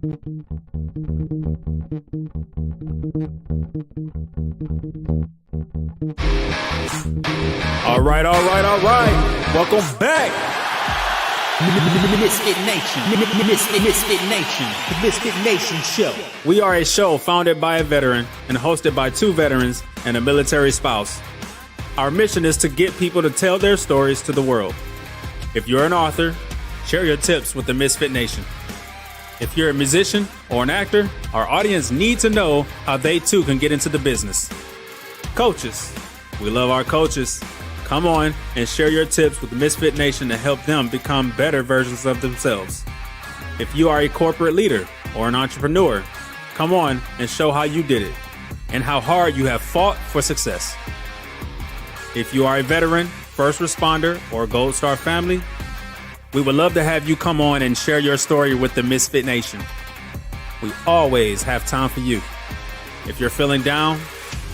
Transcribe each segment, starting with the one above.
All right. Welcome back. Misfit Nation. Misfit Nation. The Misfit Nation Show. We are a show founded by a veteran and hosted by two veterans and a military spouse. Our mission is to get people to tell their stories to the world. If you're an author, share your tips with the Misfit Nation. If you're a musician or an actor, our audience needs to know how they too can get into the business. Coaches, we love our coaches. Come on and share your tips with the Misfit Nation to help them become better versions of themselves. If you are a corporate leader or an entrepreneur, come on and show how you did it and how hard you have fought for success. If you are a veteran, first responder, or Gold Star family, we would love to have you come on and share your story with the Misfit Nation. We always have time for you. If you're feeling down,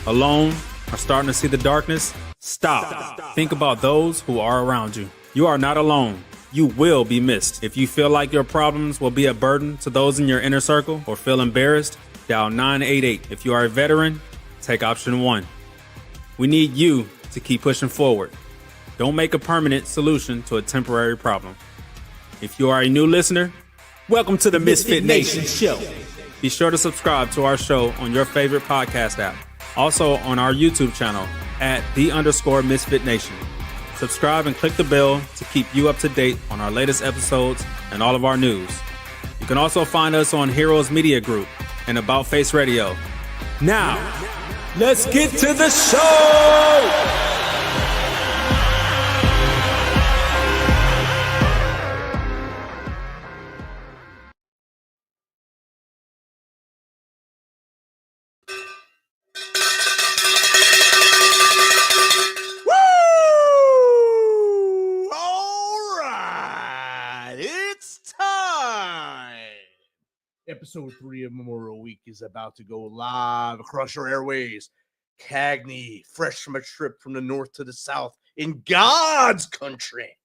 alone, or starting to see the darkness, stop. Think about those who are around you. You are not alone. You will be missed. If you feel like your problems will be a burden to those in your inner circle or feel embarrassed, dial 988. If you are a veteran, take option 1. We need you to keep pushing forward. Don't make a permanent solution to a temporary problem. If you are a new listener, welcome to the Misfit Nation Show. Be sure to subscribe to our show on your favorite podcast app. Also on our YouTube channel at @the_Misfit Nation. Subscribe and click the bell to keep you up to date on our latest episodes and all of our news. You can also find us on Heroes Media Group and About Face Radio. Now, let's get to the show! Episode 3 of Memorial Week is about to go live across your airways. Cagney, fresh from a trip from the north to the south in God's country.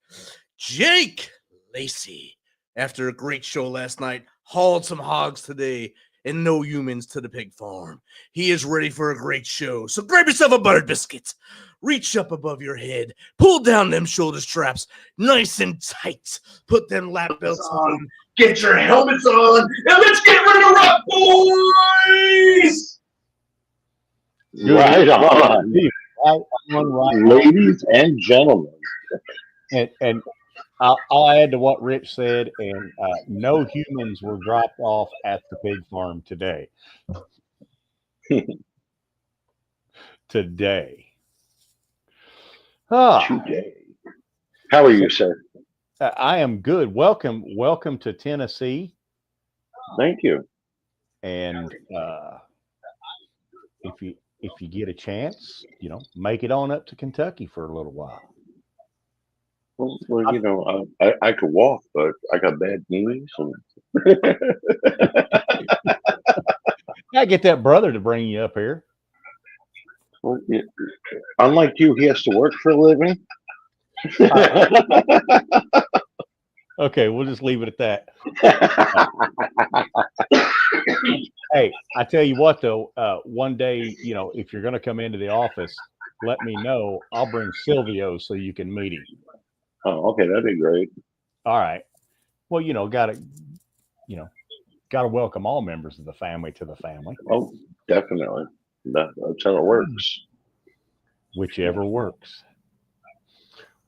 Jake Lacey, after a great show last night, hauled some hogs today and no humans to the pig farm. He is ready for a great show. So grab yourself a buttered biscuit. Reach up above your head. Pull down them shoulder straps nice and tight. Put them lap belts on. Get your helmets on, and let's get ready to rock, boys! Right on. Ladies and gentlemen. And I'll add to what Rich said, and no humans were dropped off at the pig farm today. Today. How are you, sir? I am good. Welcome to Tennessee. Thank you. And if you get a chance, make it on up to Kentucky for a little while. Well, I could walk, but I got bad knees. I get that brother to bring you up here. Well, unlike you, he has to work for a living. Okay, we'll just leave it at that. Hey, I tell you what, though, one day, if you're going to come into the office, let me know. I'll bring Silvio so you can meet him. Oh, okay, that'd be great. All right. Well, gotta welcome all members of the family to the family. Oh, definitely. That's how it works. Whichever works.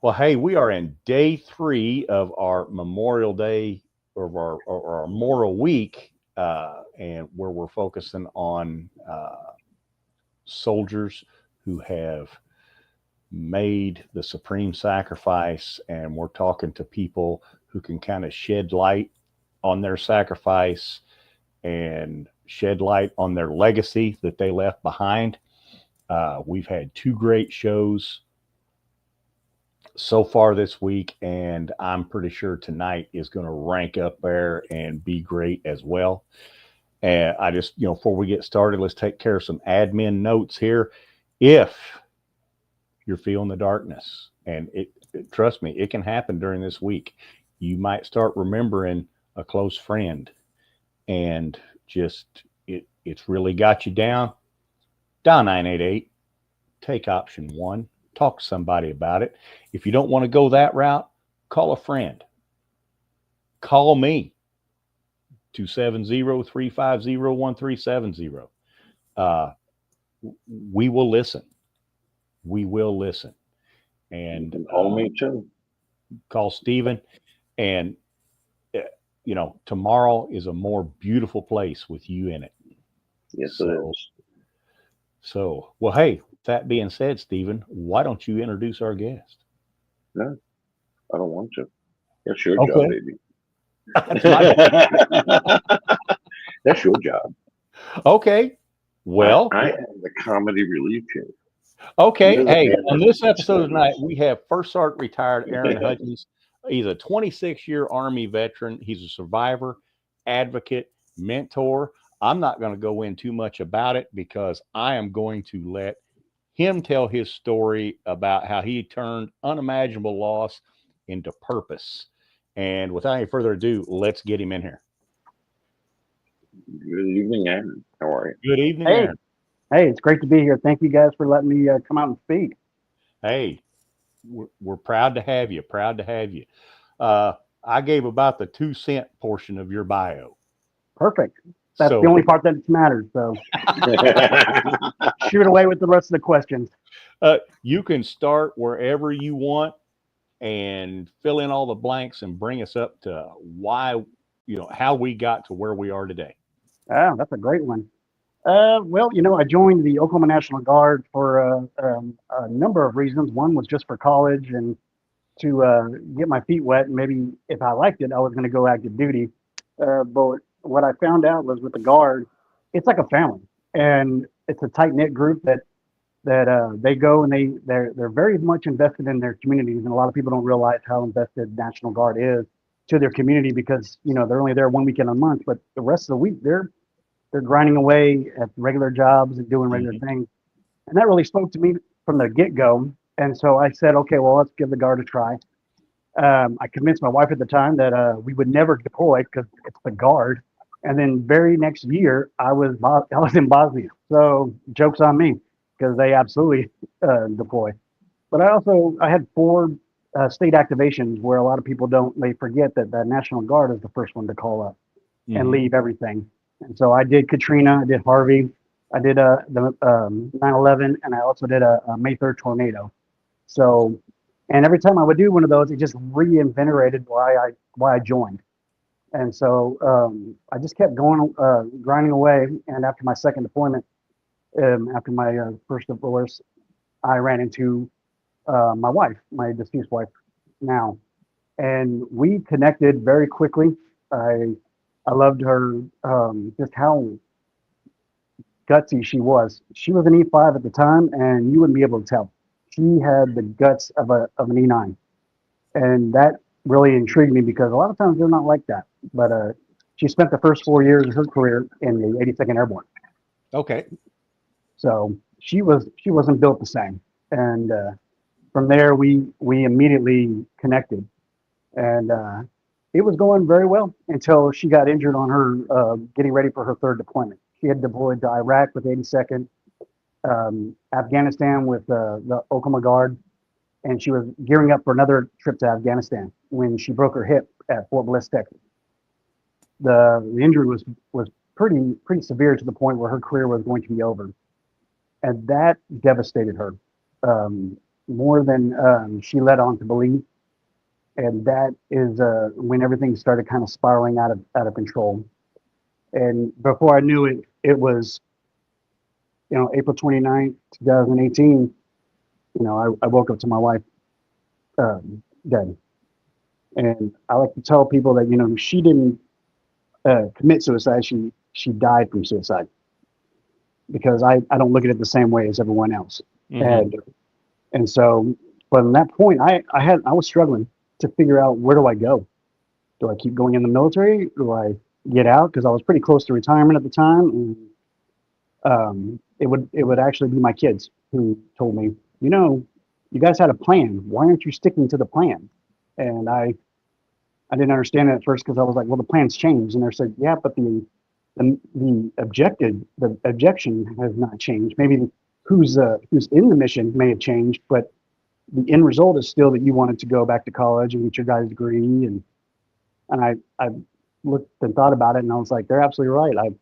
Well, hey, we are in day 3 of our Memorial Day or our Memorial Week, and where we're focusing on soldiers who have made the supreme sacrifice, and we're talking to people who can kind of shed light on their sacrifice and shed light on their legacy that they left behind. We've had 2 great shows so far this week, and I'm pretty sure tonight is going to rank up there and be great as well. And I just, before we get started, let's take care of some admin notes here. If you're feeling the darkness, and trust me, it can happen during this week. You might start remembering a close friend, and just it's really got you down, dial 988, take option 1, talk to somebody about it. If you don't want to go that route, call a friend. Call me, 270-350-1370. We will listen. We will listen. And call me too. Call Stephen. And you know, tomorrow is a more beautiful place with you in it. Yes, it is. So, well, hey, that being said, Stephen, why don't you introduce our guest? No, I don't want to. That's your Okay. job, baby. That's my That's your job. Okay. Well, I am the comedy relief chair. okay. You're the Hey, man on that this makes episode sense. tonight, we have First Sergeant retired Aaron Hudgins. He's a 26-year Army veteran. He's a survivor, advocate, mentor. I'm not going to go in too much about it because I am going to let him tell his story about how he turned unimaginable loss into purpose. And without any further ado, let's get him in here. Good evening, Aaron. How are you? Good evening, Hey. Aaron. Hey, it's great to be here. Thank you guys for letting me come out and speak. Hey, we're proud to have you. Proud to have you. I gave about the 2-cent portion of your bio. Perfect. That's So- the only part that matters. So shoot away with the rest of the questions. You can start wherever you want and fill in all the blanks and bring us up to why, how we got to where we are today. Oh, that's a great one. Well, I joined the Oklahoma National Guard for a number of reasons. One was just for college and to get my feet wet. And maybe if I liked it, I was going to go active duty. But what I found out was with the Guard, it's like a family, and it's a tight knit group that they go and they're very much invested in their communities. And a lot of people don't realize how invested National Guard is to their community because they're only there one weekend a month, but the rest of the week they're grinding away at regular jobs and doing regular things. And that really spoke to me from the get-go. And so I said, okay, well, let's give the Guard a try. I convinced my wife at the time that we would never deploy because it's the Guard. And then very next year, I was in Bosnia. So joke's on me because they absolutely deploy. But I had 4 state activations where a lot of people they forget that the National Guard is the first one to call up and leave everything. And so I did Katrina, I did Harvey, I did the 9/11, and I also did a May 3rd tornado. So, and every time I would do one of those, it just reinvigorated why I joined. And so I just kept going, grinding away. And after my second deployment, after my first divorce, I ran into my wife, my deceased wife now, and we connected very quickly. I loved her, just how gutsy she was. She was an E5 at the time, and you wouldn't be able to tell. She had the guts of an E9, and that really intrigued me because a lot of times they're not like that. But she spent the first 4 years of her career in the 82nd Airborne. Okay. So she wasn't built the same, and from there we immediately connected, and it was going very well until she got injured on her getting ready for her 3rd deployment. She had deployed to Iraq with 82nd, Afghanistan with the Oklahoma Guard, and she was gearing up for another trip to Afghanistan when she broke her hip at Fort Bliss, Texas. The injury was pretty severe to the point where her career was going to be over, and that devastated her more than she let on to believe. And that is when everything started kind of spiraling out of control. And before I knew it, it was, April 29th, 2018, I woke up to my wife dead. And I like to tell people that, she didn't commit suicide. She died from suicide because I don't look at it the same way as everyone else. And so from that point, I was struggling to figure out, where do I go? Do I keep going in the military? Do I get out? Because I was pretty close to retirement at the time. And it would actually be my kids who told me, you guys had a plan. Why aren't you sticking to the plan? And I didn't understand it at first because I was like, well, the plan's changed. And they said, yeah, but the the objection has not changed. Maybe who's in the mission may have changed, but the end result is still that you wanted to go back to college and get your guys' degree. And I looked and thought about it, and I was like, they're absolutely right.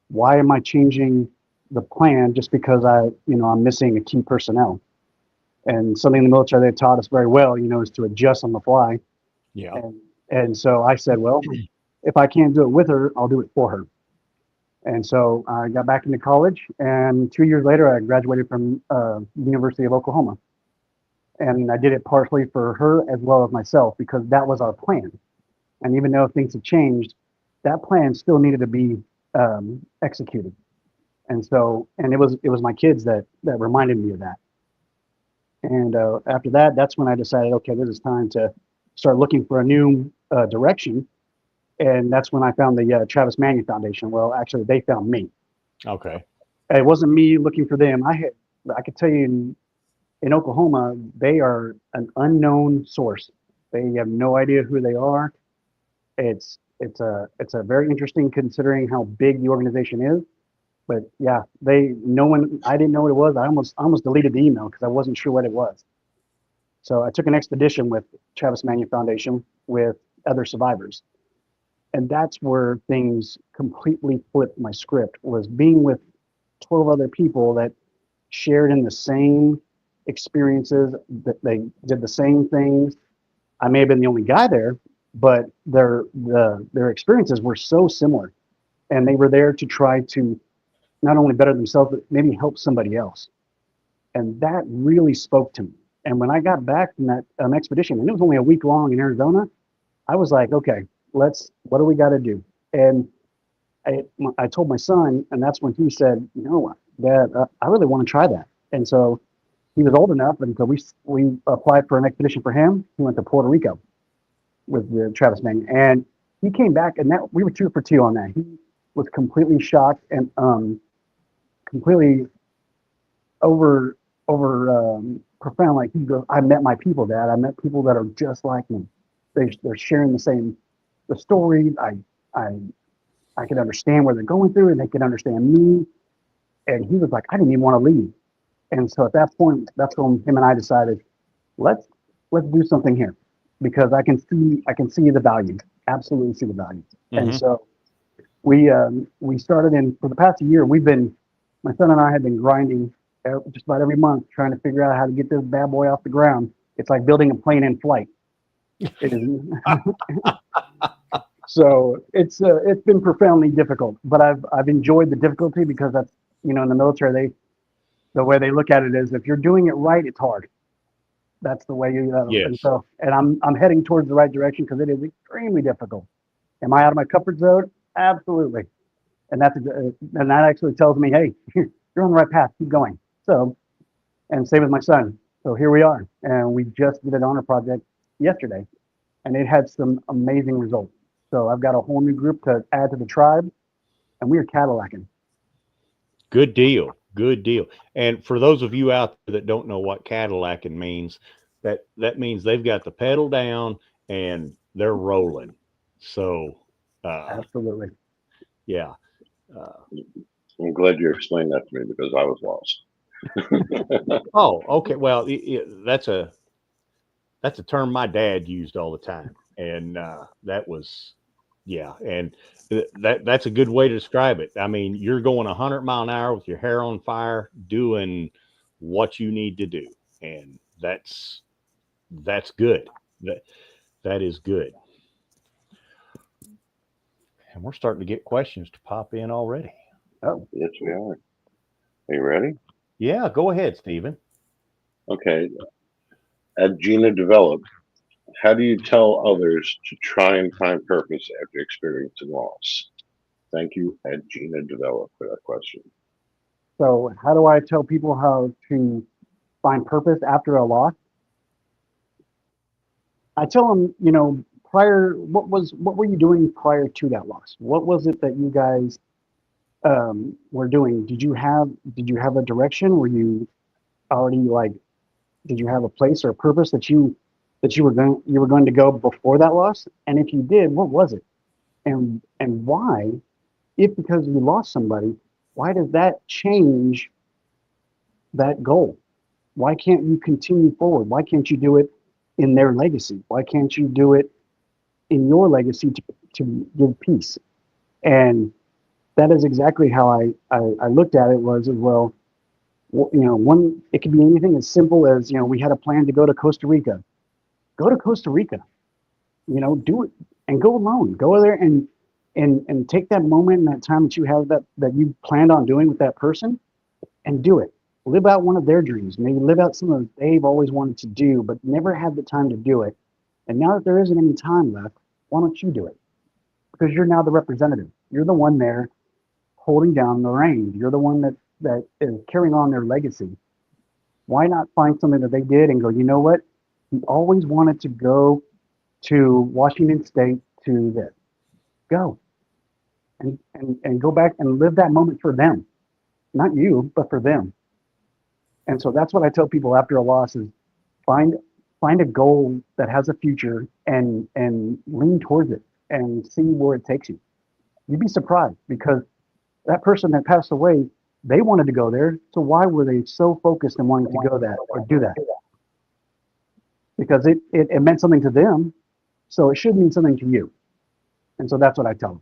Why am I changing the plan just because I'm missing a key personnel? And something in the military they taught us very well, is to adjust on the fly. Yeah. And so I said, well, if I can't do it with her, I'll do it for her. And so I got back into college, and 2 years later, I graduated from University of Oklahoma. And I did it partially for her as well as myself, because that was our plan. And even though things have changed, that plan still needed to be executed. And so, and it was my kids that reminded me of that. And after that, that's when I decided, okay, this is time to start looking for a new direction. And that's when I found the Travis Manion Foundation. Well, actually, they found me. Okay. It wasn't me looking for them. I could tell you in Oklahoma, they are an unknown source. They have no idea who they are. It's a very interesting considering how big the organization is. But yeah, I didn't know what it was. I almost deleted the email because I wasn't sure what it was. So I took an expedition with Travis Manion Foundation with other survivors. And that's where things completely flipped my script, was being with 12 other people that shared in the same experiences, that they did the same things. I may have been the only guy there, but their experiences were so similar. And they were there to try to not only better themselves, but maybe help somebody else. And that really spoke to me. And when I got back from that expedition, and it was only a week long in Arizona, I was like, okay, what do we got to do? And I told my son, and that's when he said, Dad, I really want to try that. And so he was old enough, and so we applied for an expedition for him. He went to Puerto Rico with the Travis Manion, and he came back, and that we were 2 for 2 on that. He was completely shocked and completely over profound. Like, he goes, I met my people, Dad. I met people that are just like me. They're sharing the stories. I can understand where they're going through, and they can understand me. And he was like, I didn't even want to leave. And so at that point, that's when him and I decided, let's do something here, because I can see the value, absolutely see the value. Mm-hmm. And so we started, and for the past year, my son and I have been grinding just about every month, trying to figure out how to get this bad boy off the ground. It's like building a plane in flight. It is. So it's been profoundly difficult, but I've enjoyed the difficulty, because that's, in the military, the way they look at it is, if you're doing it right, it's hard. That's the way you. Yes. And I'm heading towards the right direction, because it is extremely difficult. Am I out of my comfort zone? Absolutely. And that actually tells me, hey, you're on the right path. Keep going. So, and same with my son. So here we are, and we just did an honor project yesterday, and it had some amazing results. So I've got a whole new group to add to the tribe, and we are Cadillacing. Good deal. Good deal. And for those of you out there that don't know what Cadillacing means, that means they've got the pedal down and they're rolling. So, Absolutely. Yeah. I'm glad you explained that to me, because I was lost. Oh, okay. Well, that's a term my dad used all the time, and that was, yeah, and that's a good way to describe it. I mean, you're going 100 mile an hour with your hair on fire, doing what you need to do, and that's good. That is good. And we're starting to get questions to pop in already. Oh, yes, we are. Are you ready? Yeah, go ahead, Stephen. Okay. At Gina Develop, how do you tell others to try and find purpose after experiencing loss? Thank you, at Gina Develop, for that question. So how do I tell people how to find purpose after a loss? I tell them, prior, what were you doing prior to that loss? What was it that you guys were doing? Did you have a direction? Were you already did you have a place or a purpose that you were going to go before that loss? And if you did, what was it? And why if because you lost somebody, why does that change that goal? Why can't you continue forward? Why can't you do it in their legacy? Why can't you do it in your legacy to give peace? And that is exactly how I looked at it was as well. One, it could be anything as simple as, we had a plan to go to Costa Rica. Go to Costa Rica, do it and go alone. Go there and take that moment and that time that you have that you planned on doing with that person and do it. Live out one of their dreams. Maybe live out something that they've always wanted to do, but never had the time to do it. And now that there isn't any time left, why don't you do it? Because you're now the representative. You're the one there holding down the reins. You're the one that is carrying on their legacy. Why not find something that they did and go, you know what? We always wanted to go to Washington State to this. Go. And go back and live that moment for them. Not you, but for them. And so that's what I tell people after a loss is find a goal that has a future and lean towards it and see where it takes you. You'd be surprised because that person that passed away, they wanted to go there. So why were they so focused on wanting to go that or do that? Because it meant something to them. So it should mean something to you. And so that's what I tell them.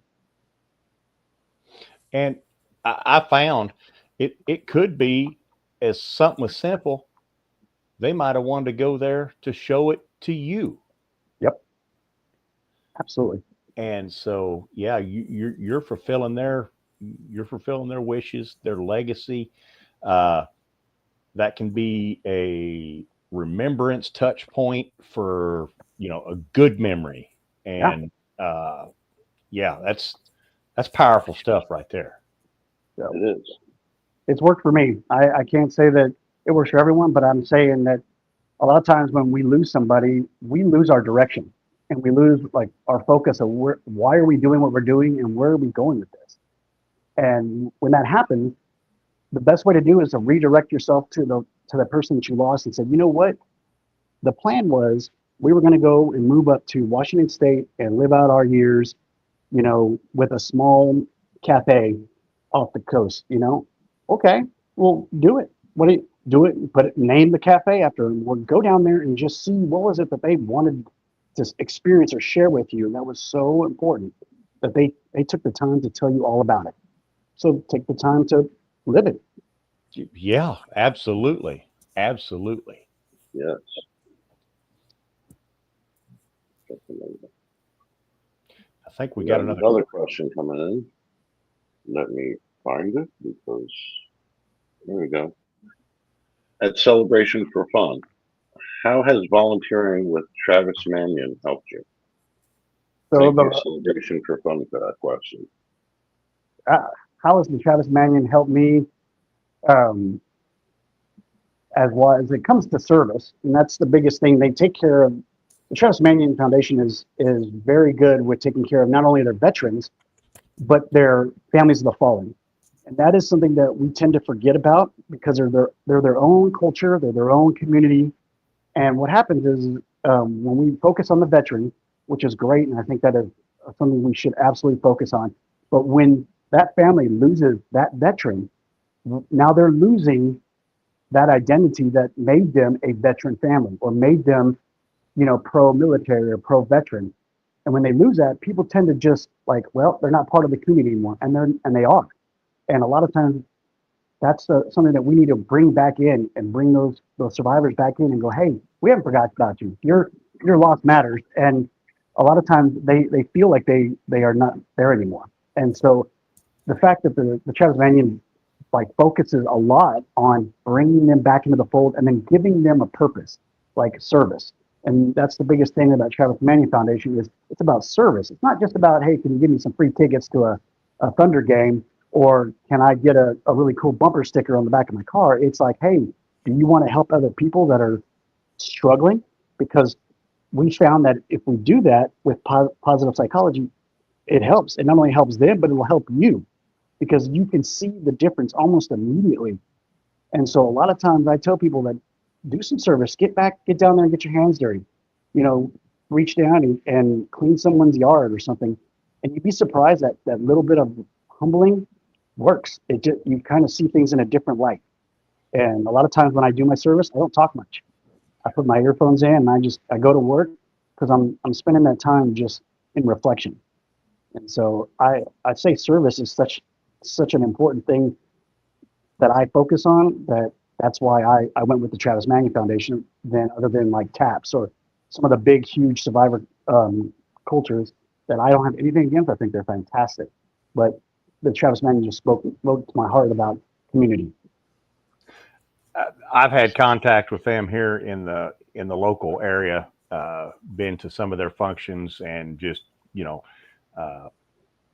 And I found it could be as something as simple. They might have wanted to go there to show it to you. Yep. Absolutely. And so, yeah, you're fulfilling their wishes, their legacy. That can be a remembrance touch point for, a good memory. And that's powerful stuff right there. So, It is. it's worked for me. I can't say that it works for everyone, but I'm saying that a lot of times when we lose somebody, we lose our direction and we lose like our focus of why are we doing what we're doing and where are we going with this? And when that happens, the best way to do is to redirect yourself to the person that you lost and say, you know what? The plan was we were going to go and move up to Washington State and live out our years, with a small cafe off the coast, Okay, well, do it. What do you do it? Name the cafe after them. Or go down there and just see what was it that they wanted to experience or share with you. And that was so important that they took the time to tell you all about it. So take the time to live it. Yeah, absolutely. Absolutely. Yes. Definitely. I think we We got got another. another question coming in. Let me find it because there we go. At Celebration for Fun, how has volunteering with Travis Manion helped you? So Thank you, Celebration for Fun, for that question. how has the Travis Manion helped me as it comes to service? And that's the biggest thing. They take care of, the Travis Manion Foundation is very good with taking care of not only their veterans, but their families of the fallen. And that is something that we tend to forget about because they're their own culture, they're their own community. And what happens is when we focus on the veteran, which is great, and I think that is something we should absolutely focus on. But when that family loses that veteran, now they're losing that identity that made them a veteran family or made them, pro-military or pro-veteran. And when they lose that, people tend to just like, well, they're not part of the community anymore, and they are. And a lot of times, that's something that we need to bring back in and bring those survivors back in and go, hey, we haven't forgotten about you. Your loss matters. And a lot of times they feel like they are not there anymore. And so the fact that the Travis Manion focuses a lot on bringing them back into the fold and then giving them a purpose, like service. And that's the biggest thing about Travis Manion Foundation is it's about service. It's not just about, hey, can you give me some free tickets to a Thunder game? Or can I get a really cool bumper sticker on the back of my car? It's like, hey, do you want to help other people that are struggling? Because we found that if we do that with positive psychology, it helps. It not only helps them, but it will help you because you can see the difference almost immediately. And so a lot of times I tell people that do some service, get down there and get your hands dirty, reach down and clean someone's yard or something. And you'd be surprised that little bit of humbling works. It just, you kind of see things in a different light. And a lot of times when I do my service, I don't talk much. I put my earphones in and I go to work because I'm spending that time just in reflection. And so I say service is such an important thing that I focus on, that's why I went with the Travis Manion Foundation, then other than like TAPS or some of the big, huge survivor cultures that I don't have anything against. I think they're fantastic. But the Travis Manion just spoke to my heart about community. I've had contact with them here in the local area, been to some of their functions and just,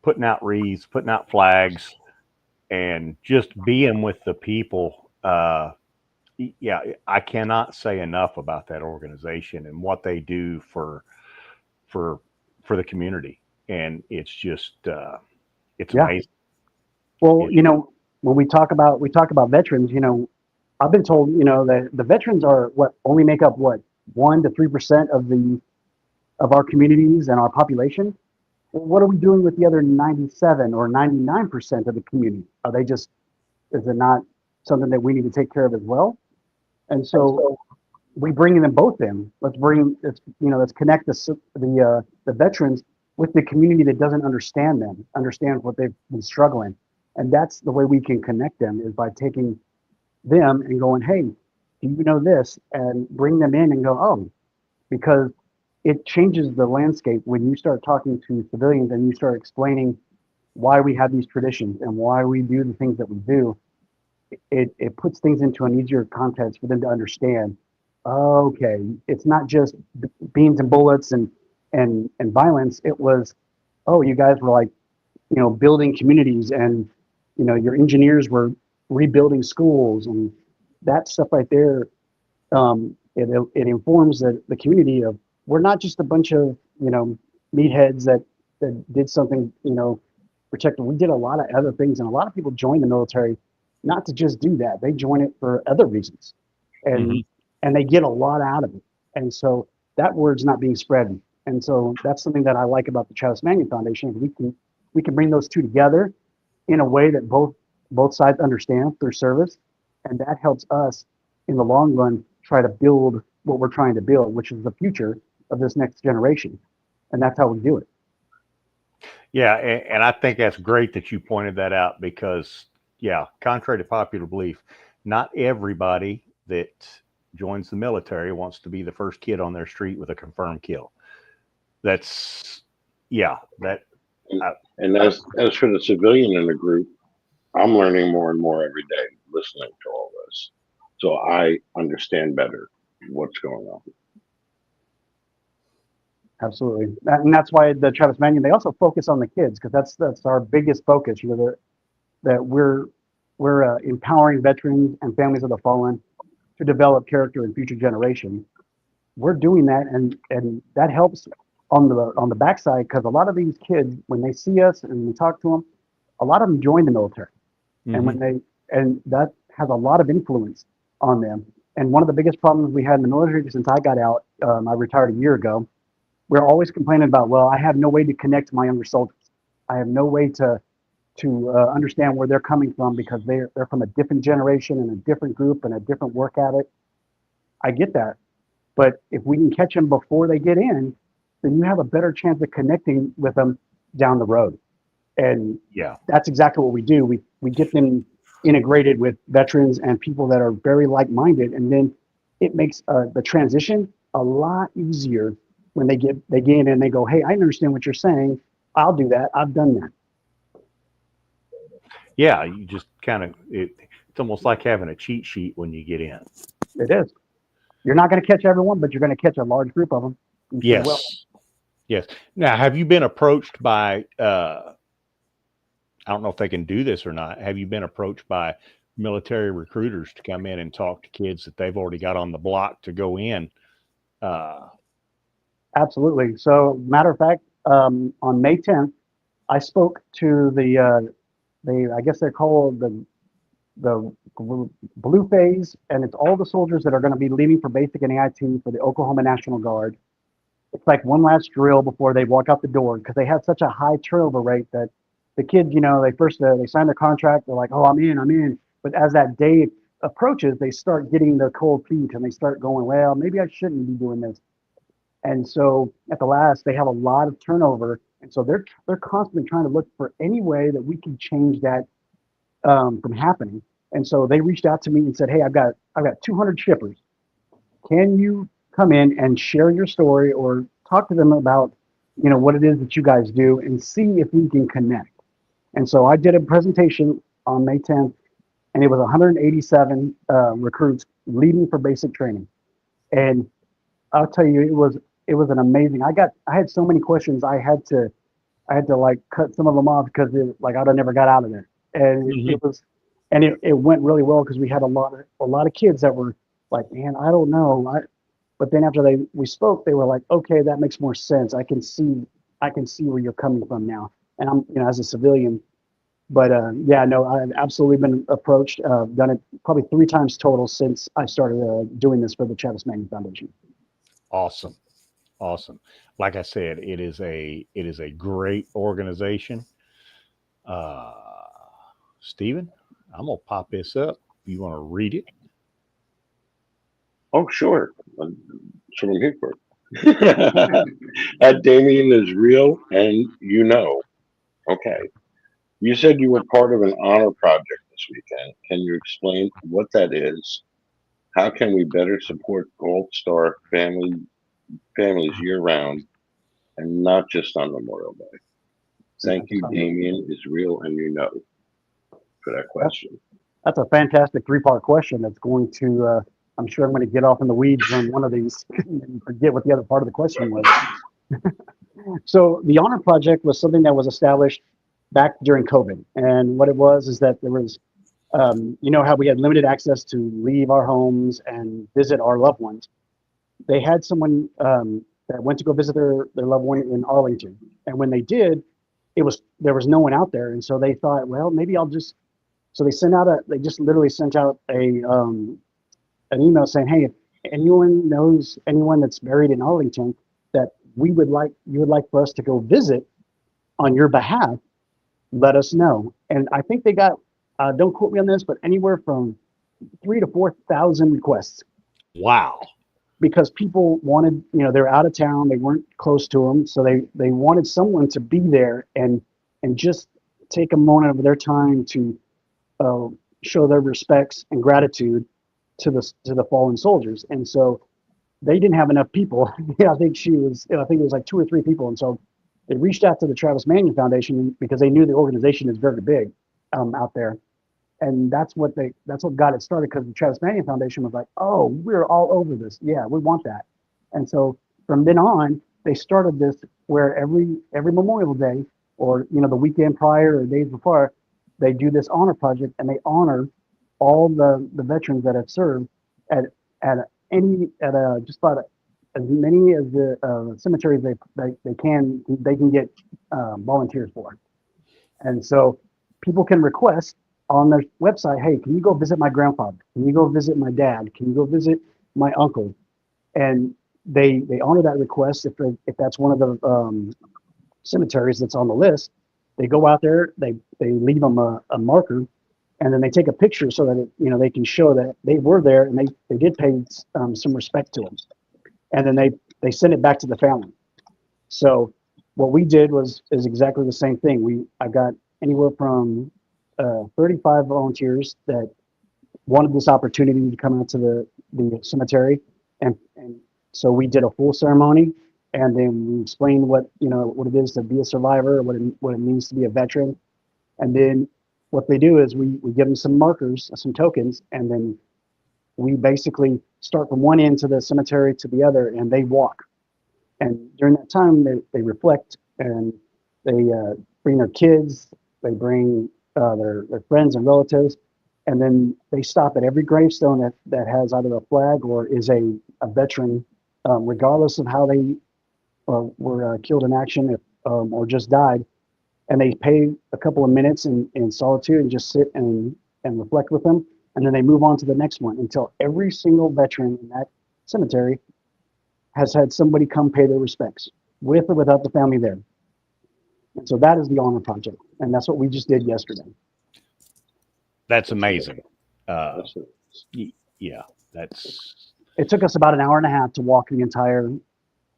putting out wreaths, putting out flags, and just being with the people. Yeah, I cannot say enough about that organization and what they do for the community. And it's just, it's amazing. Well, when we talk about veterans, I've been told, that the veterans are only make up 1 to 3% of our communities and our population. Well, what are we doing with the other 97 or 99% of the community? Is it not something that we need to take care of as well? And so we bring them both in. Let's connect the veterans with the community that doesn't understand what they've been struggling. And that's the way we can connect them, is by taking them and going, hey, do you know this? And bring them in and go, oh, because it changes the landscape when you start talking to civilians and you start explaining why we have these traditions and why we do the things that we do. It puts things into an easier context for them to understand. Okay, it's not just beans and bullets and violence. It was, oh, you guys were like, building communities, and your engineers were rebuilding schools, and that stuff right there. It informs the community of, we're not just a bunch of meatheads that did something protective. We did a lot of other things, and a lot of people join the military not to just do that. They join it for other reasons, and they get a lot out of it. And so that word's not being spread. And so that's something that I like about the Travis Manion Foundation. We can bring those two together in a way that both sides understand through service, and that helps us in the long run try to build what we're trying to build, which is the future of this next generation. And that's how we do it. Yeah, and I think that's great that you pointed that out, because contrary to popular belief, not everybody that joins the military wants to be the first kid on their street with a confirmed kill. That's and as for the civilian in the group, I'm learning more and more every day listening to all this, so I understand better what's going on. Absolutely. And that's why the Travis Manion, they also focus on the kids, because that's our biggest focus. That we're empowering veterans and families of the fallen to develop character in future generations. We're doing that, and that helps on the backside, because a lot of these kids, when they see us and we talk to them, a lot of them join the military, and that has a lot of influence on them. And one of the biggest problems we had in the military since I got out, I retired a year ago, we're always complaining about, well, I have no way to connect to my younger soldiers. I have no way to understand where they're coming from, because they're from a different generation and a different group and a different work ethic. I get that. But if we can catch them before they get in, then you have a better chance of connecting with them down the road. And that's exactly what we do. We get them integrated with veterans and people that are very like-minded, and then it makes the transition a lot easier when they get in and they go, hey, I understand what you're saying. I'll do that. I've done that. Yeah, you just kind of, it's almost like having a cheat sheet when you get in. It is. You're not going to catch everyone, but you're going to catch a large group of them. Yes. Yes. Now, have you been approached by, I don't know if they can do this or not, have you been approached by military recruiters to come in and talk to kids that they've already got on the block to go in? Absolutely. So, matter of fact, on May 10th, I spoke to I guess they're called the blue phase, and it's all the soldiers that are going to be leaving for basic and AIT for the Oklahoma National Guard. It's like one last drill before they walk out the door, because they have such a high turnover rate that the kids, they first they sign their contract. They're like, "Oh, I'm in." But as that day approaches, they start getting the cold feet and they start going, "Well, maybe I shouldn't be doing this." And so at the last, they have a lot of turnover, and so they're constantly trying to look for any way that we can change that from happening. And so they reached out to me and said, "Hey, I've got 200 shippers. Can you come in and share your story or talk to them about what it is that you guys do and see if we can connect?" And so I did a presentation on May 10th, and it was 187 recruits leaving for basic training. And I'll tell you, it was an amazing. I had so many questions. I had to like cut some of them off because I'd have never got out of there. And it went really well because we had a lot of kids that were like, "Man, I don't know." But then after we spoke, they were like, "Okay, that makes more sense. I can see where you're coming from now." And I'm, as a civilian, but yeah, no, I've absolutely been approached. Done it probably 3 times total since I started doing this for the Travis Manion Foundation. Awesome. Like I said, it is a great organization. Stephen, I'm gonna pop this up. You want to read it? Oh, sure. That's what I'm here for. Damien is real, and Okay. You said you were part of an honor project this weekend. Can you explain what that is? How can we better support Gold Star families year round and not just on Memorial Day? Thank you, Damien is real, and for that question. That's a fantastic 3-part question. That's going to, I'm sure I'm going to get off in the weeds on one of these and forget what the other part of the question was. So the Honor Project was something that was established back during COVID. And what it was is that there was, how we had limited access to leave our homes and visit our loved ones. They had someone that went to go visit their loved one in Arlington. And when they did, there was no one out there. And so they thought, well, maybe so they just literally sent out an email saying, "Hey, if anyone knows anyone that's buried in Arlington that you would like for us to go visit on your behalf, let us know." And I think they got, don't quote me on this, but anywhere from 3,000 to 4,000 requests. Wow. Because people wanted, they're out of town, they weren't close to them, so they wanted someone to be there and just take a moment of their time to show their respects and gratitude to the fallen soldiers. And so they didn't have enough people. I think it was like 2 or 3 people. And so they reached out to the Travis Manion Foundation because they knew the organization is very big out there. And that's what got it started, because the Travis Manion Foundation was like, "Oh, we're all over this. Yeah, we want that." And so from then on, they started this where every Memorial Day, or the weekend prior or days before, they do this honor project, and they honor all the veterans that have served at just about as many as the cemeteries they can get volunteers for. And so people can request on their website, "Hey, can you go visit my grandfather? Can you go visit my dad? Can you go visit my uncle?" And they honor that request. If that's one of the cemeteries that's on the list, they go out there, they leave them a marker, and then they take a picture so that they can show that they were there and they did pay some respect to them. And then they send it back to the family. So what we did is exactly the same thing. I got anywhere from 35 volunteers that wanted this opportunity to come out to the cemetery, and so we did a full ceremony, and then we explained what it is to be a survivor, what it means to be a veteran. And then what they do is we give them some markers, some tokens, and then we basically start from one end to the cemetery to the other, and they walk. And during that time, they reflect, and they bring their kids, they bring their friends and relatives, and then they stop at every gravestone that has either a flag or is a veteran, regardless of how they were killed in action or just died. And they pay a couple of minutes in solitude and just sit and reflect with them. And then they move on to the next one until every single veteran in that cemetery has had somebody come pay their respects, with or without the family there. And so that is the honor project, and that's what we just did yesterday. That's amazing. That's it. Yeah, that's It took us about an hour and a half to walk the entire,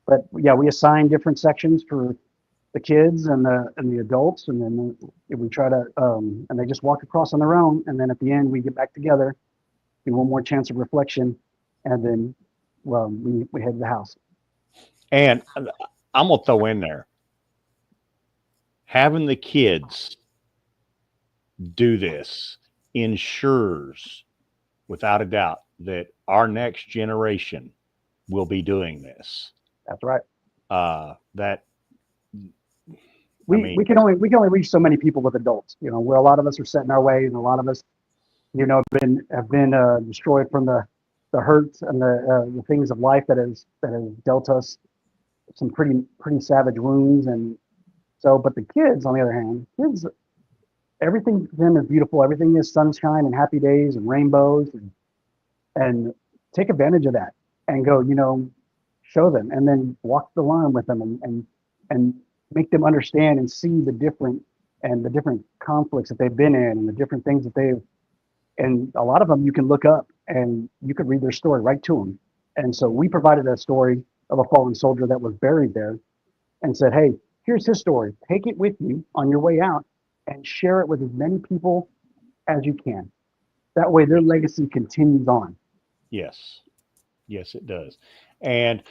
but yeah, we assigned different sections for the kids and the adults, and then we try to and they just walk across on their own, and then at the end we get back together, do one more chance of reflection, and then we head to the house. And I'm gonna throw in there, having the kids do this ensures, without a doubt, that our next generation will be doing this. That's right. We can only reach so many people with adults, where a lot of us are set in our ways, and a lot of us, have been destroyed from the hurts and the things of life that has dealt us some pretty savage wounds. And so, but the kids, on the other hand, everything for them is beautiful. Everything is sunshine and happy days and rainbows, and take advantage of that and go, show them, and then walk the line with them and make them understand and see the different conflicts that they've been in, and the different things that and a lot of them you can look up and you could read their story right to them. And so we provided a story of a fallen soldier that was buried there and said, hey, here's his story. Take it with you on your way out and share it with as many people as you can. That way their legacy continues on. Yes, it does. And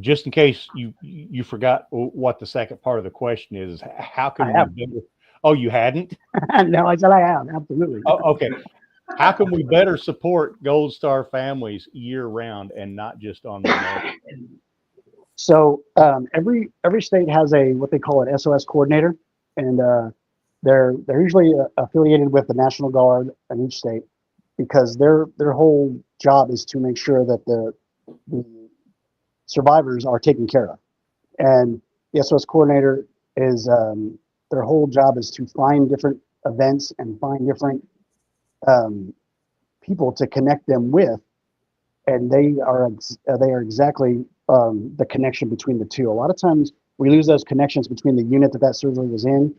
just in case you forgot what the second part of the question is, how can we better? Oh, you hadn't? No, I said I have, absolutely. Oh, okay. How can we better support Gold Star families year round and not just on the So every state has what they call an SOS coordinator, and they're usually affiliated with the National Guard in each state, because their whole job is to make sure that the survivors are taken care of. And the SOS coordinator is their whole job is to find different events and find different people to connect them with, and they are exactly the connection between the two. A lot of times we lose those connections between the unit that surgery was in,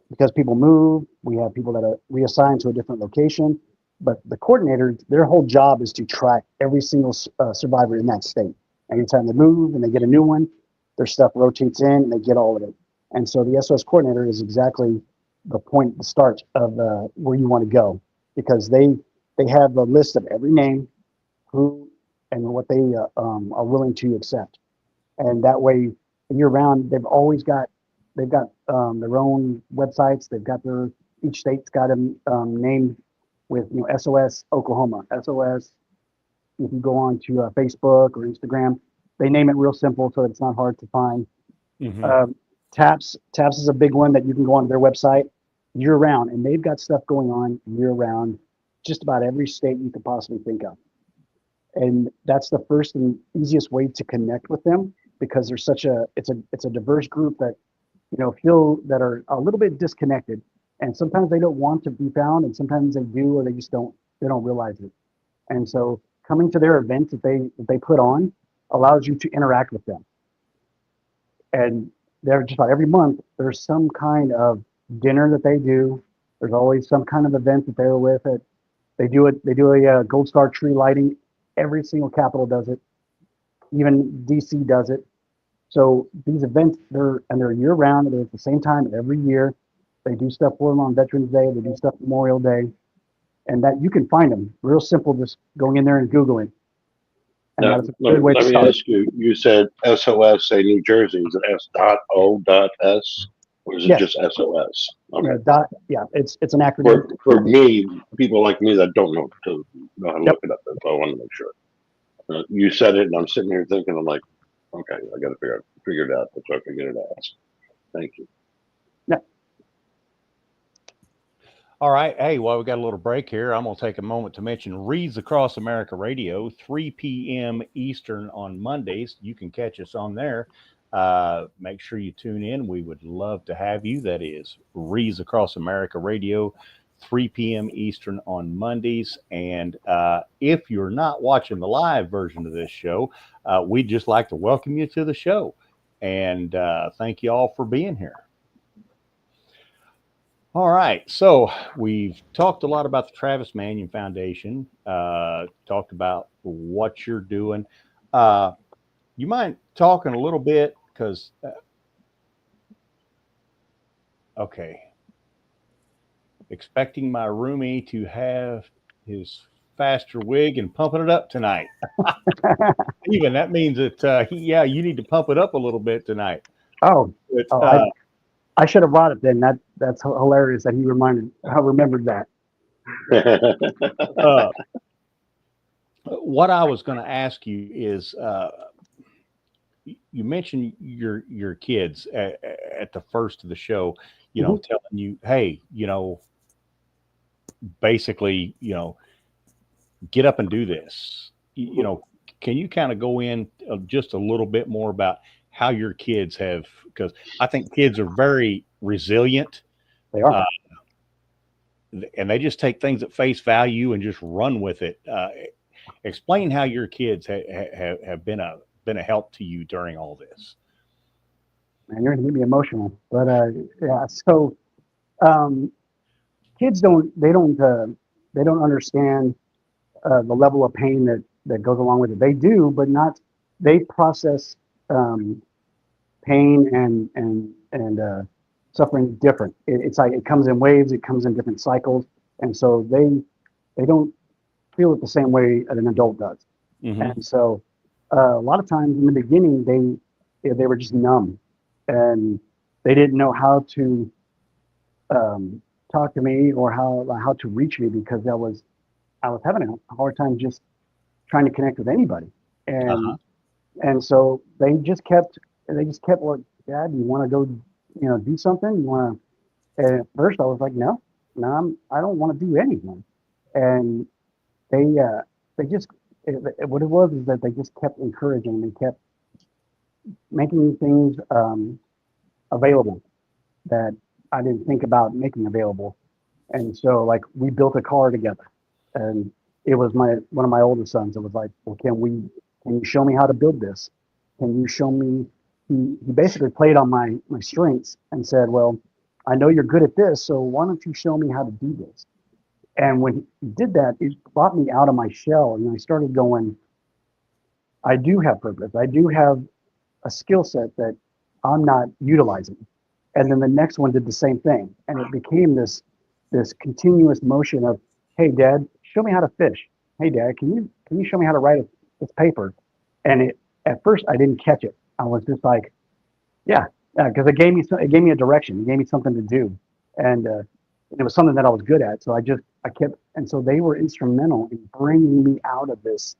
because people move. We have people that are reassigned to a different location, but the coordinator, their whole job is to track every single survivor in that state. Anytime they move and they get a new one, their stuff rotates in and they get all of it. And so the SOS coordinator is exactly the start of where you want to go, because they have a list of every name, who and what they are willing to accept. And that way, year round, they've got their own websites. They've got each state's got them named with SOS Oklahoma, SOS. If you go on to Facebook or Instagram, they name it real simple so that it's not hard to find. Mm-hmm. TAPS is a big one that you can go onto their website year round, and they've got stuff going on year round, just about every state you could possibly think of. And that's the first and easiest way to connect with them, because there's it's a diverse group that feel that are a little bit disconnected, and sometimes they don't want to be found, and sometimes they do, or they just don't realize it. And so coming to their events that they put on allows you to interact with them. And they're just about every month there's some kind of dinner that they do. There's always some kind of event that they're with it. They do a Gold Star tree lighting. Every single capital does it. Even DC does it. So these events, they're year round. They're at the same time every year. They do stuff for them on Veterans Day. They do stuff Memorial Day, and that you can find them real simple, just going in there and Googling. And Now, that's a good way to let me start. ask you, you said SOS, say New Jersey, is it S.O.S, or is it Yeah. just SOS? Okay. It's an acronym. For me, people like me that don't know how to look it up, so I want to make sure. You said it, and I'm sitting here thinking, I'm like, okay, I got to figure it out. That's why I figured it out. Thank you. Yeah. All right. Hey, while we got a little break here, I'm going to take a moment to mention Reads Across America Radio, 3 p.m. Eastern on Mondays. You can catch us on there. Make sure you tune in. We would love to have you. That is Reads Across America Radio, 3 p.m. Eastern on Mondays. And if you're not watching the live version of this show, we'd just like to welcome you to the show. And thank you all for being here. All right. So we've talked a lot about the Travis Manion Foundation, talked about what you're doing. You mind talking a little bit? Because, okay, expecting my roomie to have his faster wig and pumping it up tonight. Even that means that, you need to pump it up a little bit tonight. Oh, But, I should have brought it then. That's hilarious that he remembered that. What I was going to ask you is, you mentioned your kids at the first of the show, telling you, hey, basically, get up and do this. Can you kind of go in just a little bit more about how your kids have, because I think kids are very resilient. They are. And they just take things at face value and just run with it. Explain how your kids have been a help to you during all this. Man, you're going to get me emotional, but yeah. So kids don't understand the level of pain that goes along with it. They do, but not. They process pain and suffering different. It's like it comes in waves. It comes in different cycles, and so they don't feel it the same way that an adult does. And so a lot of times in the beginning they were just numb, and they didn't know how to talk to me or how to reach me, because I was having a hard time just trying to connect with anybody. And so they just kept like, Dad, you want to go do something? You want to? And at first I was like, no, I don't want to do anything. And they just what it was is that they just kept encouraging. They kept making things available that I didn't think about making available. And so, like, we built a car together, and it was one of my oldest sons. It was like, well, can you show me how to build this? Can you show me? He basically played on my strengths and said, well, I know you're good at this, so why don't you show me how to do this? And when he did that, it brought me out of my shell, and I started going, I do have purpose. I do have a skill set that I'm not utilizing. And then the next one did the same thing. And it became this continuous motion of, hey, Dad, show me how to fish. Hey, Dad, can you show me how to write this paper? And at first I didn't catch it. I was just like, yeah, because it gave me a direction. It gave me something to do. And it was something that I was good at. So I kept, and so they were instrumental in bringing me out of this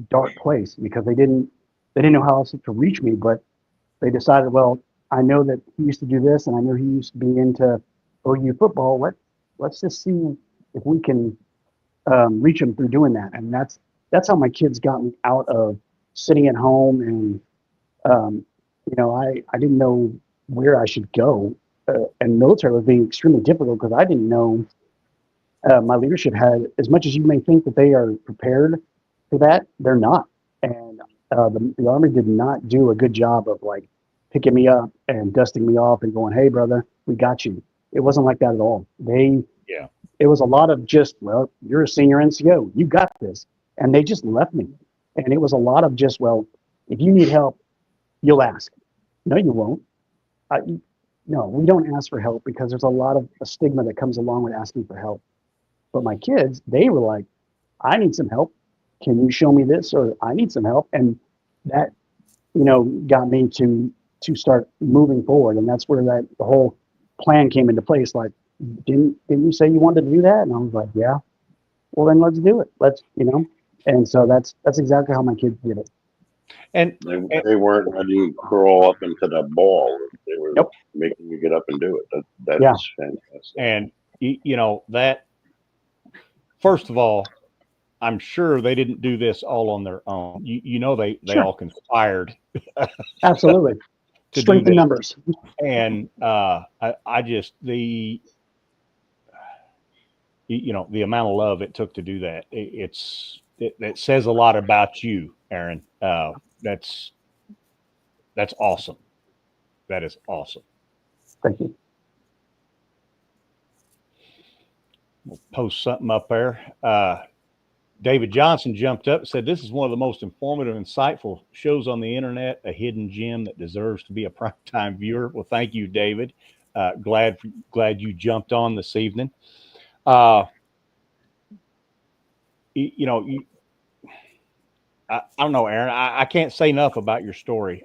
dark place, because they didn't know how else to reach me, but they decided, well, I know that he used to do this, and I know he used to be into OU football. Let's just see if we can reach him through doing that. And that's how my kids got me out of sitting at home, and I didn't know where I should go. And military was being extremely difficult because I didn't know my leadership had, as much as you may think that they are prepared for that, they're not. And the Army did not do a good job of like picking me up and dusting me off and going, hey, brother, we got you. It wasn't like that at all. It was a lot of just, well, you're a senior NCO, you got this. And they just left me. And it was a lot of just, well, if you need help, you'll ask. No, you won't. No, we don't ask for help, because there's a lot of a stigma that comes along with asking for help. But my kids, they were like, I need some help. Can you show me this? Or I need some help. And that, got me to start moving forward. And that's where the whole plan came into place. Like, didn't you say you wanted to do that? And I was like, yeah. Well, then let's do it. And so that's exactly how my kids did it. And they weren't letting you crawl up into that ball. They were making you get up and do it. That's fantastic. And that, first of all, I'm sure they didn't do this all on their own. They all conspired. Absolutely. Strength in numbers. And I just the amount of love it took to do that. It says a lot about you, Aaron. That's awesome. That is awesome. Thank you. We'll post something up there. David Johnson jumped up and said, "This is one of the most informative, insightful shows on the internet, a hidden gem that deserves to be a primetime viewer." Well, thank you, David. Glad you jumped on this evening. You know, I don't know, Aaron. I can't say enough about your story.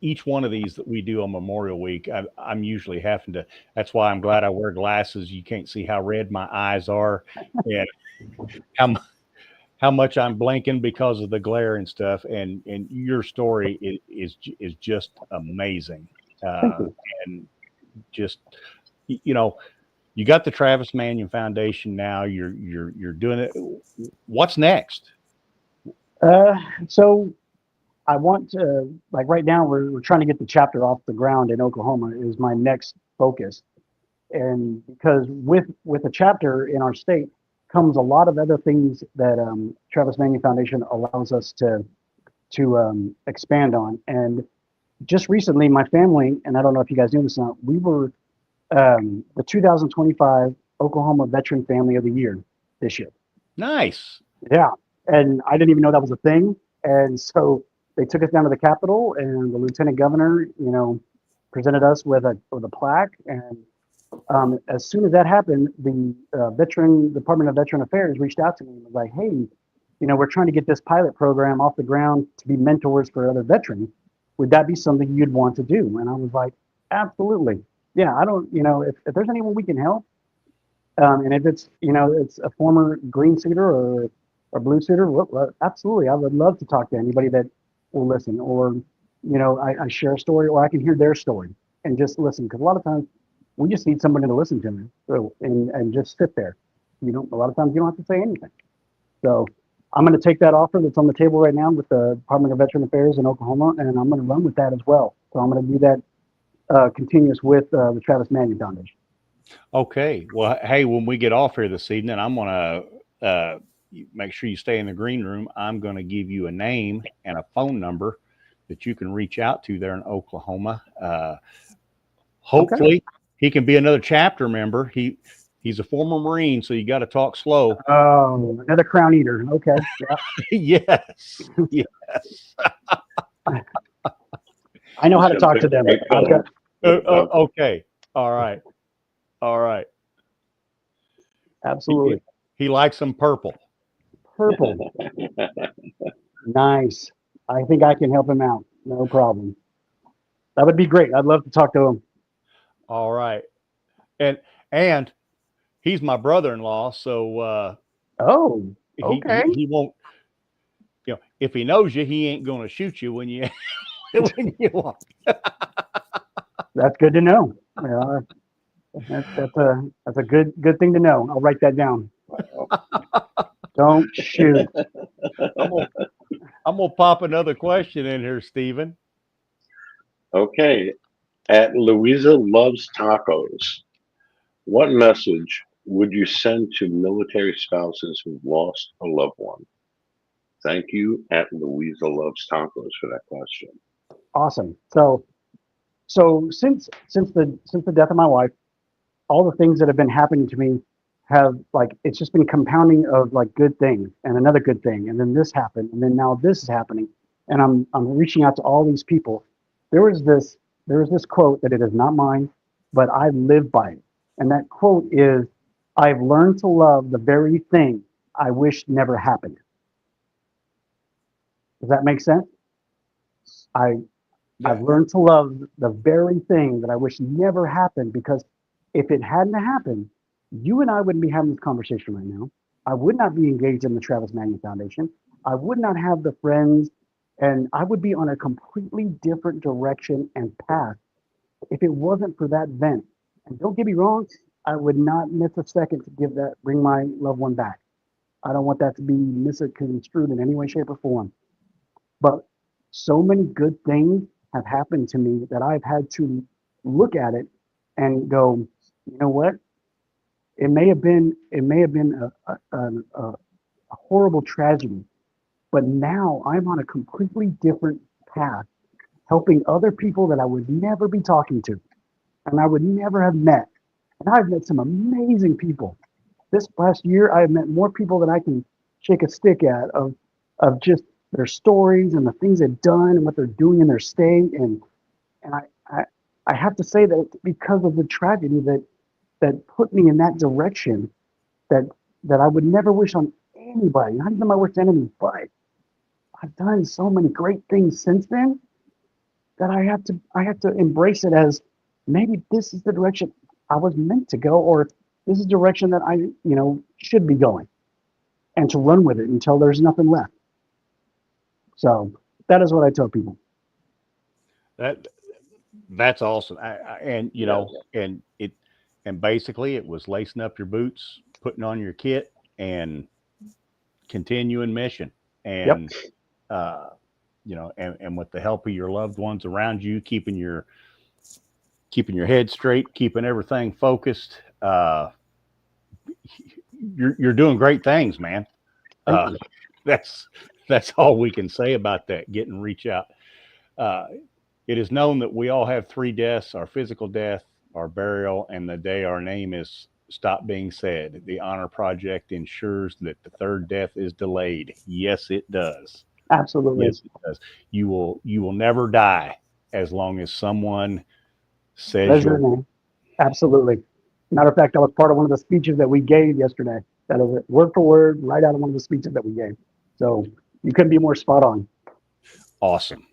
Each one of these that we do on Memorial Week, I'm usually having to. That's why I'm glad I wear glasses. You can't see how red my eyes are, and how much I'm blinking because of the glare and stuff. And your story is just amazing, and just you got the Travis Manion Foundation now. You're doing it. What's next? So I want to, like right now, we're trying to get the chapter off the ground in Oklahoma is my next focus. And because with a chapter in our state comes a lot of other things that Travis Manion Foundation allows us to expand on. And just recently, my family, and I don't know if you guys knew this or not, we were the 2025 Oklahoma Veteran Family of the Year this year. Nice. Yeah. And I didn't even know that was a thing. And so they took us down to the Capitol, and the lieutenant governor, presented us with a plaque. And as soon as that happened, the Department of Veteran Affairs reached out to me and was like, "Hey, we're trying to get this pilot program off the ground to be mentors for other veterans. Would that be something you'd want to do?" And I was like, "Absolutely. Yeah, I don't, if there's anyone we can help, and if it's, it's a former green suiter or blue suiter, well, absolutely. I would love to talk to anybody that will listen, or, I share a story, or I can hear their story and just listen. Because a lot of times we just need somebody to listen to me and just sit there. A lot of times you don't have to say anything. So I'm going to take that offer that's on the table right now with the Department of Veteran Affairs in Oklahoma, and I'm going to run with that as well. So I'm going to do that continuous with the Travis Manion Foundation. Okay. Well, hey, when we get off here this evening, I'm going to make sure you stay in the green room. I'm going to give you a name and a phone number that you can reach out to there in Oklahoma. Hopefully he can be another chapter member. He's a former Marine, so you got to talk slow. Oh, another crown eater. Okay. Yeah. Yes. I know how to talk to them. Okay. All right. Absolutely. He likes them purple. Purple. Nice. I think I can help him out. No problem. That would be great. I'd love to talk to him. All right. And he's my brother-in-law, so okay. He won't, if he knows you, he ain't going to shoot you when you want. That's good to know. That's a good thing to know. I'll write that down. Don't shoot. I'm gonna pop another question in here, Stephen. Okay. At Louisa Loves Tacos, what message would you send to military spouses who've lost a loved one? Thank you, at Louisa Loves Tacos, for that question. Awesome. So since the death of my wife, all the things that have been happening to me have it's just been compounding of good things and another good thing, and then this happened, and then now this is happening, and I'm reaching out to all these people. There was this quote that it is not mine, but I live by it, and that quote is, "I've learned to love the very thing I wish never happened." Does that make sense? I've learned to love the very thing that I wish never happened, because if it hadn't happened, you and I wouldn't be having this conversation right now. I would not be engaged in the Travis Manion Foundation. I would not have the friends, and I would be on a completely different direction and path if it wasn't for that event. And don't get me wrong, I would not miss a second to bring my loved one back. I don't want that to be misconstrued in any way, shape, or form. But so many good things have happened to me that I've had to look at it and go, you know what? It may have been a horrible tragedy, but now I'm on a completely different path, helping other people that I would never be talking to. and I would never have met. And I've met some amazing people. This past year, I have met more people than I can shake a stick at of just their stories and the things they've done and what they're doing in their state. And I have to say that it's because of the tragedy that put me in that direction that I would never wish on anybody, not even my worst enemy. But I've done so many great things since then that I have to embrace it as maybe this is the direction I was meant to go, or this is the direction that I should be going, and to run with it until there's nothing left. So that is what I tell people. That's awesome. And you know, and basically it was lacing up your boots, putting on your kit, and continuing mission. And you know, and with the help of your loved ones around you, keeping your head straight, keeping everything focused. You're doing great things, man. That's all we can say about that. Get and reach out. It is known that we all have 3 deaths: our physical death, our burial, and the day our name is stopped being said. The Honor Project ensures that the 3rd death is delayed. Yes, it does. Absolutely. Yes, it does. You will never die as long as someone says your name. Absolutely. Matter of fact, that was part of one of the speeches that we gave yesterday. That is word for word, right out of one of the speeches that we gave. So you couldn't be more spot on. Awesome.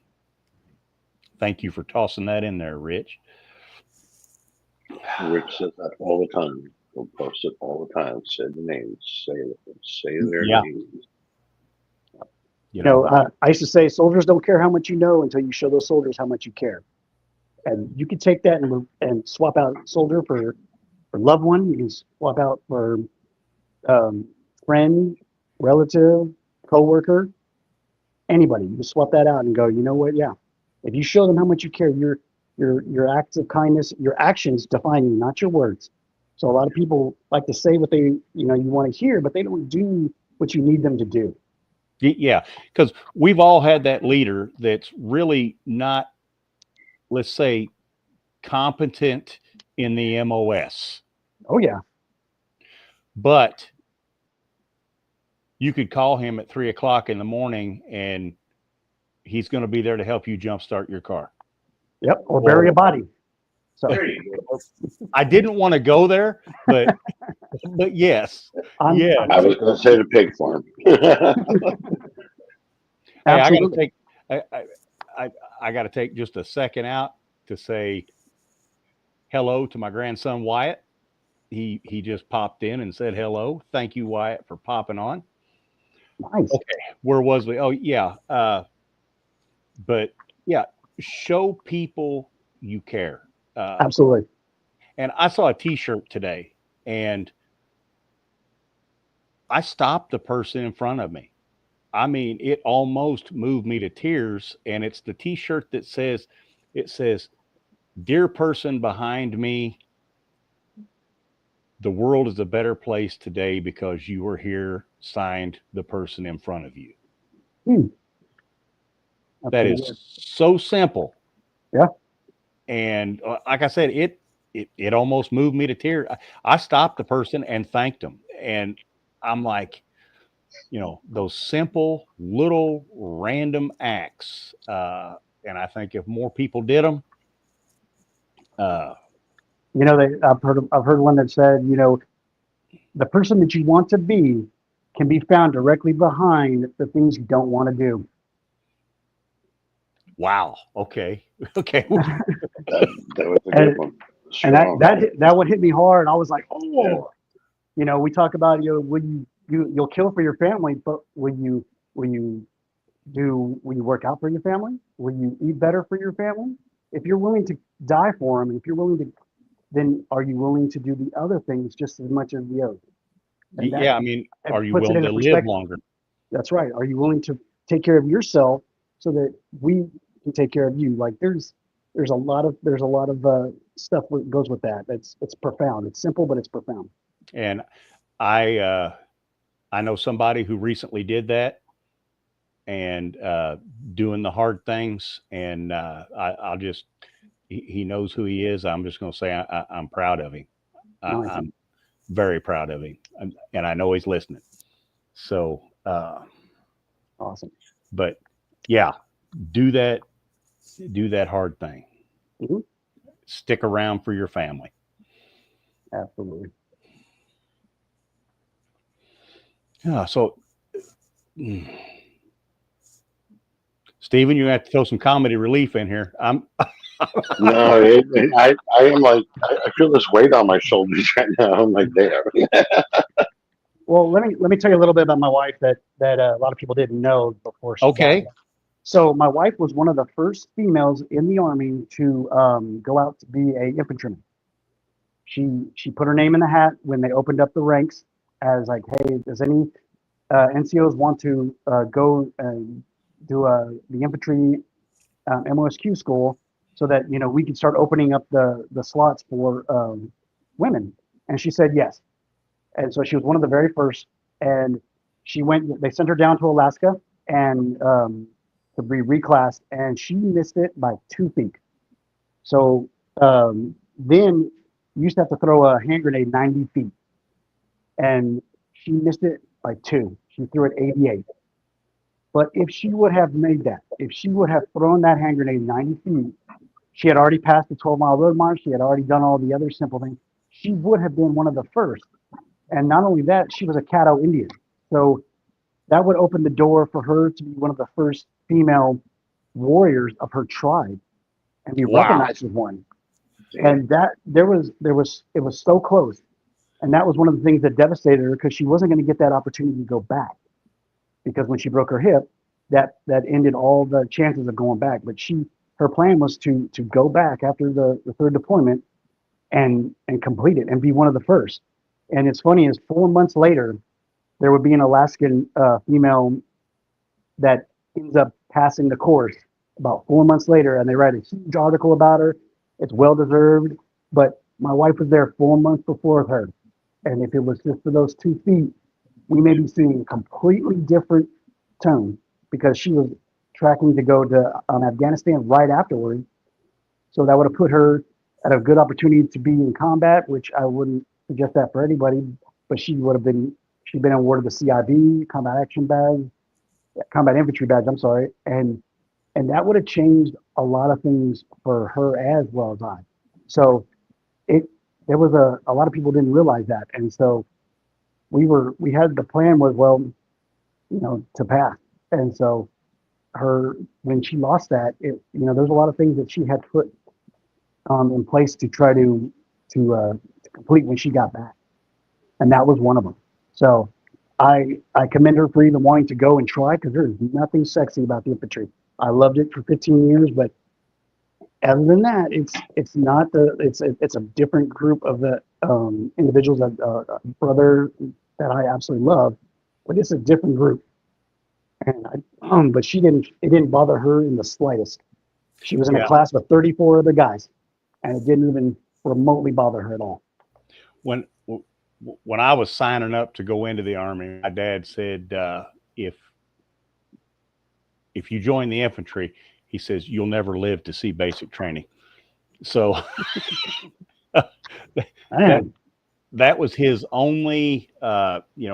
Thank you for tossing that in there, Rich. Rich says that all the time. He'll post it all the time. Say the names. Say their names. You know, I used to say, soldiers don't care how much you know until you show those soldiers how much you care. And you can take that and swap out soldier for loved one. You can swap out for friend, relative, coworker, anybody. You can swap that out and go, you know what? Yeah. If you show them how much you care, your acts of kindness, your actions define you, not your words. So a lot of people like to say what you want to hear, but they don't do what you need them to do. Yeah, because we've all had that leader that's really not, let's say, competent in the MOS. Oh, yeah. But you could call him at 3 o'clock in the morning and he's going to be there to help you jumpstart your car. Yep, or bury a body. So I didn't want to go there, but yes. I was going to say the pig farm. Hey, I got to take just a second out to say hello to my grandson Wyatt. He just popped in and said hello. Thank you, Wyatt, for popping on. Nice. Okay, where was we? Oh yeah, but yeah, show people you care. Absolutely. And I saw a T-shirt today, and I stopped the person in front of me. I mean, it almost moved me to tears. And it's the T-shirt that says, "Dear person behind me, the world is a better place today because you were here," signed the person in front of you. That is so simple. Yeah. And like I said, it almost moved me to tears. I stopped the person and thanked them. And I'm like, you know, those simple little random acts. And I think if more people did them, you know, I've heard one that said, you know, the person that you want to be can be found directly behind the things you don't want to do. Wow. Okay. Okay. that was a good one. And that one hit me hard. I was like, oh, you know, we talk about, you know, you'll kill for your family, but will you work out for your family? Will you eat better for your family? If you're willing to die for them, if you're willing to, then are you willing to do the other things just as much as the other? Yeah, I mean, are you willing to live longer? That's right. Are you willing to take care of yourself so that we can take care of you? Like there's a lot of stuff that goes with that. It's profound. It's simple, but it's profound. And I know somebody who recently did that, and doing the hard things. And I'll just he knows who he is. I'm just going to say I'm proud of him. Nice. I'm very proud of him, and I know he's listening. So, Awesome. but yeah, do that hard thing. Mhm. Stick around for your family. Absolutely. Yeah. So, Stephen, you have to throw some comedy relief in here. No, I am like, I feel this weight on my shoulders right now. I'm like, there. Well, let me tell you a little bit about my wife that a lot of people didn't know before she Okay. died. So my wife was one of the first females in the Army to go out to be a infantryman. She put her name in the hat when they opened up the ranks as like, hey, does any NCOs want to go and do the infantry MOSQ school so that we could start opening up the slots for women? And she said yes. And so she was one of the very first, and she went. They sent her down to Alaska and to be reclassed, and she missed it by 2 feet. So then you used to have to throw a hand grenade 90 feet, and she missed it by 2. She threw it 88. But if she would have made that, if she would have thrown that hand grenade 90 feet, she had already passed the 12-mile road march. She had already done all the other simple things. She would have been one of the first. And not only that, she was a Caddo Indian. So that would open the door for her to be one of the first female warriors of her tribe and be recognized as one. And that it was so close. And that was one of the things that devastated her, because she wasn't going to get that opportunity to go back. Because when she broke her hip, that ended all the chances of going back. But her plan was to go back after the third deployment and complete it and be one of the first. And it's funny, is 4 months later, there would be an Alaskan female that ends up passing the course about 4 months later, and they write a huge article about her. It's well-deserved, but my wife was there 4 months before her. And if it was just for those 2 feet, we may be seeing a completely different tone, because she was tracking to go to Afghanistan right afterward. So that would have put her at a good opportunity to be in combat, which I wouldn't suggest that for anybody, but she'd been awarded the CIB, combat infantry badge, I'm sorry. And that would have changed a lot of things for her as well as I. So there was a lot of people didn't realize that. And so we had the plan was, well, to pass. And so when she lost that, there's a lot of things that she had put in place to try to complete when she got back, and that was one of them. So I commend her for even wanting to go and try, because there's nothing sexy about the infantry. I loved it for 15 years, but other than that, it's a different group of the individuals that brother that I absolutely love, but it's a different group. And but it didn't bother her in the slightest. She was in a class with 34 other guys, and it didn't even remotely bother her at all. When I was signing up to go into the Army, my dad said, if you join the infantry, he says, you'll never live to see basic training. So that was his only,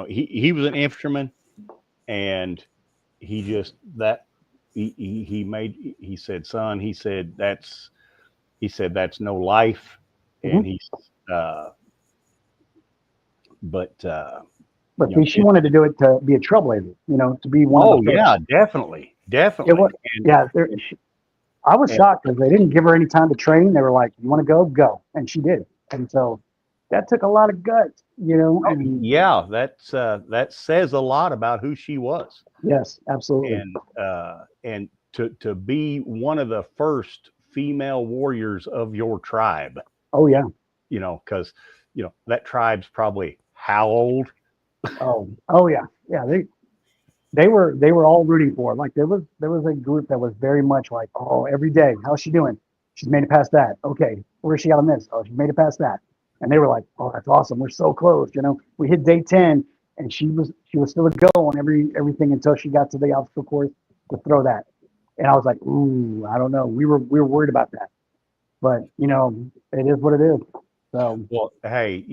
he was an infantryman, and he said, son, he said, that's no life. And but she wanted to do it to be a trailblazer, to be one of the first. Yeah, definitely. I was shocked, because they didn't give her any time to train. They were like, you want to go, go. And she did. And so that took a lot of guts, that says a lot about who she was. Yes, absolutely. And to be one of the first female warriors of your tribe. Oh yeah. Because that tribe's probably how old? Oh yeah. Yeah. They were all rooting for her. Like there was a group that was very much like, oh, every day, how's she doing? She's made it past that. Okay, where's she at on this? Oh, she made it past that. And they were like, oh, that's awesome. We're so close. We hit day 10, and she was still a go on everything until she got to the obstacle course to throw that. And I was like, ooh, I don't know. We were worried about that. But you know, it is what it is. So Well, hey,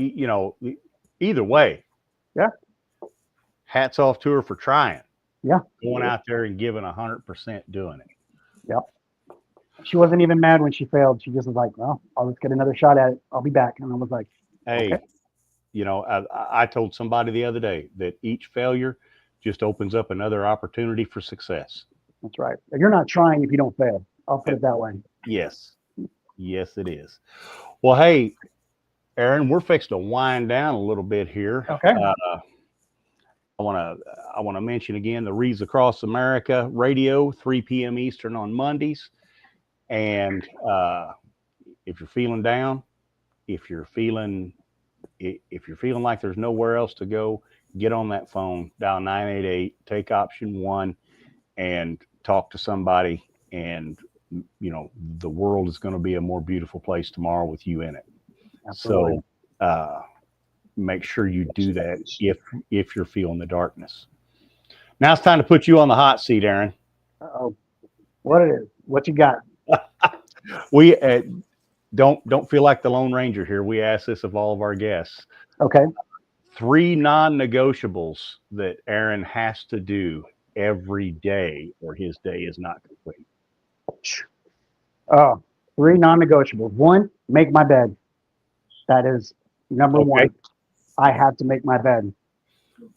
either way, yeah, hats off to her for trying. Yeah, going out there and giving 100% doing it. Yep. She wasn't even mad when she failed. She just was like, "Well, I'll just get another shot at it. I'll be back." And I was like, Hey, okay. I told somebody the other day that each failure just opens up another opportunity for success. That's right. You're not trying if you don't fail. I'll put it that way. Yes. Yes, it is. Well, hey, Aaron, we're fixing to wind down a little bit here. Okay. I want to mention again the Reads Across America radio, 3 p.m. Eastern on Mondays. And if you're feeling down, if you're feeling like there's nowhere else to go, get on that phone, dial 988, take option 1, and talk to somebody. And the world is going to be a more beautiful place tomorrow with you in it. Absolutely. So make sure you do that if you're feeling the darkness. Now it's time to put you on the hot seat, Aaron. Uh-oh. What it is? What you got? We don't feel like the Lone Ranger here. We ask this of all of our guests. Okay. 3 non-negotiables that Aaron has to do every day or his day is not complete. 3 non-negotiables. 1, make my bed. That is number 1. I have to make my bed.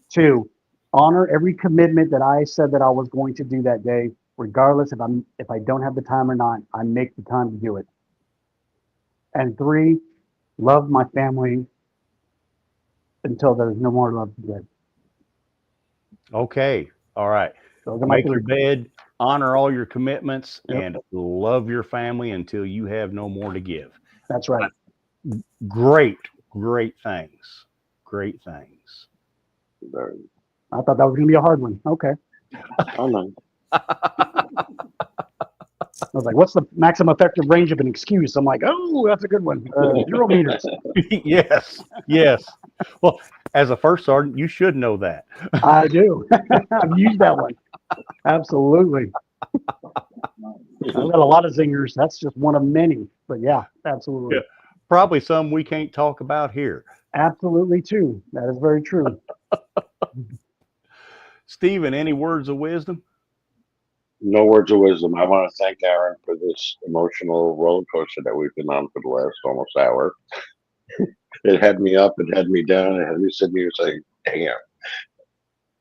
2, honor every commitment that I said that I was going to do that day, regardless if I don't have the time or not. I make the time to do it. And 3, love my family until there's no more love to give. Okay. All right. Those are my Make 3. your bed, honor all your commitments, Yep. and love your family until you have no more to give. That's right. Great things. Great things. I thought that was going to be a hard one. Okay. Oh, no. I was like, what's the maximum effective range of an excuse? I'm like, oh, that's a good one. 0 meters. Yes. Well, as a first sergeant, you should know that. I do. I've used that one. Absolutely. I've got a lot of zingers. That's just one of many. But yeah, absolutely. Yeah. Probably some we can't talk about here. Absolutely, too. That is very true. Stephen, any words of wisdom? No words of wisdom. I want to thank Aaron for this emotional roller coaster that we've been on for the last almost hour. It had me up, it had me down, it had me sitting here saying, damn.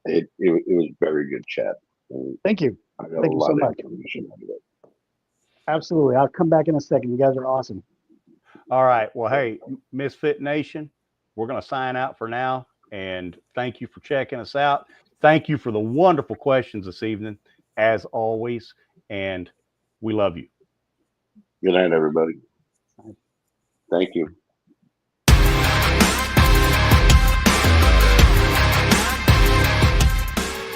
It was very good chat. And Thank you. I got Thank a you lot so of much. information out of it. Absolutely. I'll come back in a second. You guys are awesome. All right. Well, hey, Misfit Nation, we're going to sign out for now. And thank you for checking us out. Thank you for the wonderful questions this evening, as always. And we love you. Good night, everybody. Thank you.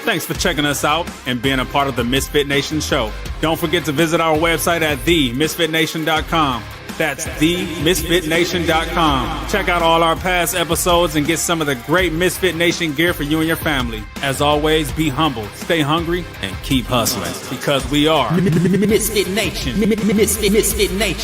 Thanks for checking us out and being a part of the Misfit Nation Show. Don't forget to visit our website at themisfitnation.com. That's themisfitnation.com. Check out all our past episodes and get some of the great Misfit Nation gear for you and your family. As always, be humble, stay hungry, and keep hustling because we are Misfit Nation. Misfit Nation.